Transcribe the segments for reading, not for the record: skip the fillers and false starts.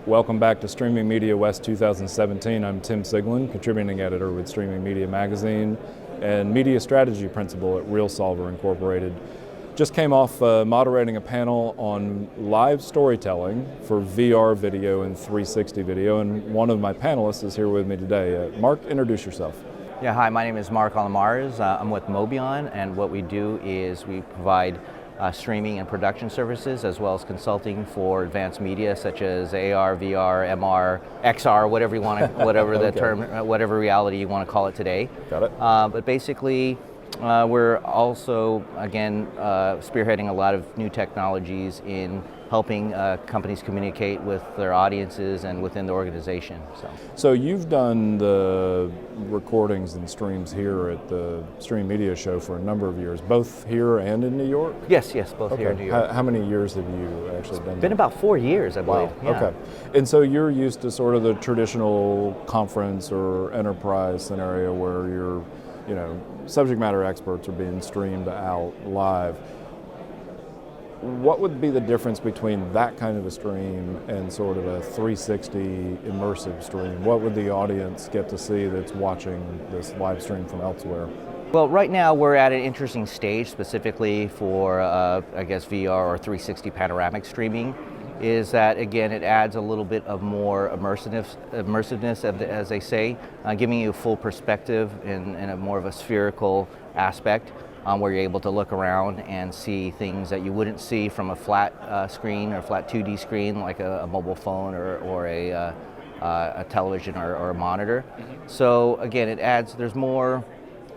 Welcome back to Streaming Media West 2017. I'm Tim Siglin, contributing editor with Streaming Media Magazine and media strategy principal at RealSolver Incorporated. Just came off moderating a panel on live storytelling for VR video and 360 video, and one of my panelists is here with me today. Mark, introduce yourself. Yeah, hi, my name is Mark Alamares. I'm with Mobeon, and what we do is we provide streaming and production services as well as consulting for advanced media such as AR, VR, MR, XR, whatever you want to, whatever the term, whatever reality you want to call it today. Got it. But basically, we're also, again, spearheading a lot of new technologies in helping companies communicate with their audiences and within the organization. So you've done the recordings and streams here at the Stream Media Show for a number of years, both here and in New York? Yes, both here in New York. How many years have you actually done that? It's been about 4 years, I believe. Wow. Yeah. Okay. And so you're used to sort of the traditional conference or enterprise scenario where subject matter experts are being streamed out live. What would be the difference between that kind of a stream and sort of a 360 immersive stream? What would the audience get to see that's watching this live stream from elsewhere? Well, right now we're at an interesting stage specifically for, VR or 360 panoramic streaming, is that, again, it adds a little bit of more immersiveness, as they say, giving you a full perspective in a more of a spherical aspect, where you're able to look around and see things that you wouldn't see from a flat screen or flat 2D screen like a mobile phone or a television or a monitor. Mm-hmm. So again, there's more,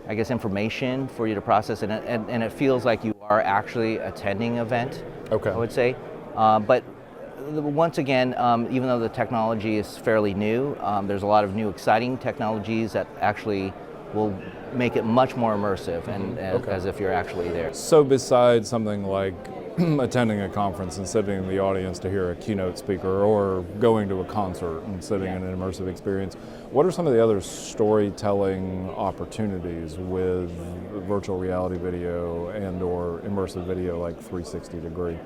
information for you to process, and it feels like you are actually attending an event, okay. I would say. But once again, even though the technology is fairly new, there's a lot of new exciting technologies that actually will make it much more immersive and as if you're actually there. So besides something like attending a conference and sitting in the audience to hear a keynote speaker or going to a concert and sitting in an immersive experience, what are some of the other storytelling opportunities with virtual reality video and or immersive video like 360 degree?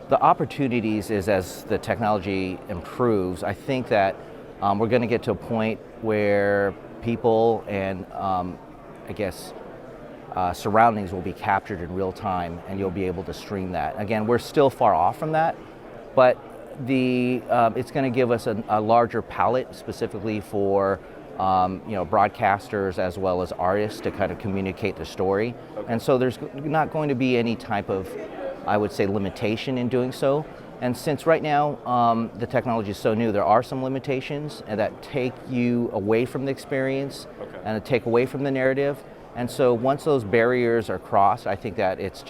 The opportunities is, as the technology improves, I think that we're going to get to a point where people and surroundings will be captured in real time, and you'll be able to stream that. Again, we're still far off from that, but it's going to give us a larger palette specifically for broadcasters as well as artists to kind of communicate the story. Okay. And so there's not going to be any type of, I would say, limitation in doing so. And since right now the technology is so new, there are some limitations that take you away from the experience and take away from the narrative. And so once those barriers are crossed, I think that it's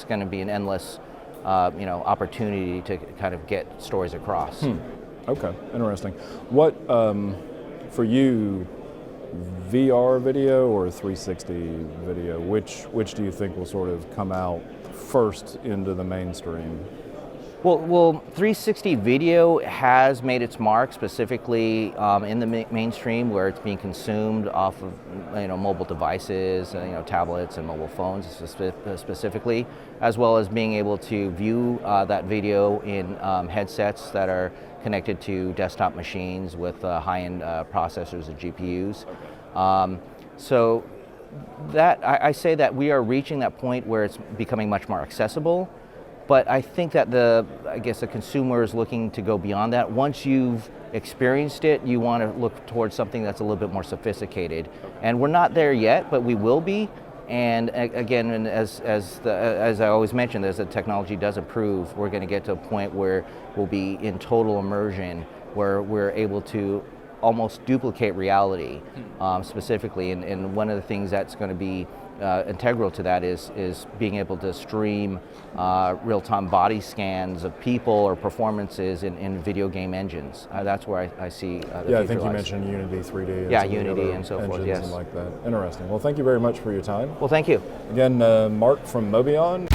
going to be an endless opportunity to kind of get stories across. Okay, interesting. What, for you, VR video or 360 video, which do you think will sort of come out first into the mainstream? Well, 360 video has made its mark specifically in the mainstream, where it's being consumed off of mobile devices, tablets and mobile phones specifically, as well as being able to view that video in headsets that are connected to desktop machines with high-end processors and GPUs. So that I say that we are reaching that point where it's becoming much more accessible. But I think that the consumer is looking to go beyond that. Once you've experienced it, you want to look towards something that's a little bit more sophisticated. And we're not there yet, but we will be. And again, as I always mention, as the technology does improve, we're going to get to a point where we'll be in total immersion, where we're able to almost duplicate reality specifically. And one of the things that's going to be integral to that is being able to stream real-time body scans of people or performances in video game engines. That's where I see the future I think you lies. Mentioned Unity 3D. And Unity and so forth. Yes. And like that. Interesting. Well, thank you very much for your time. Well, thank you. Again, Mark from Mobeon.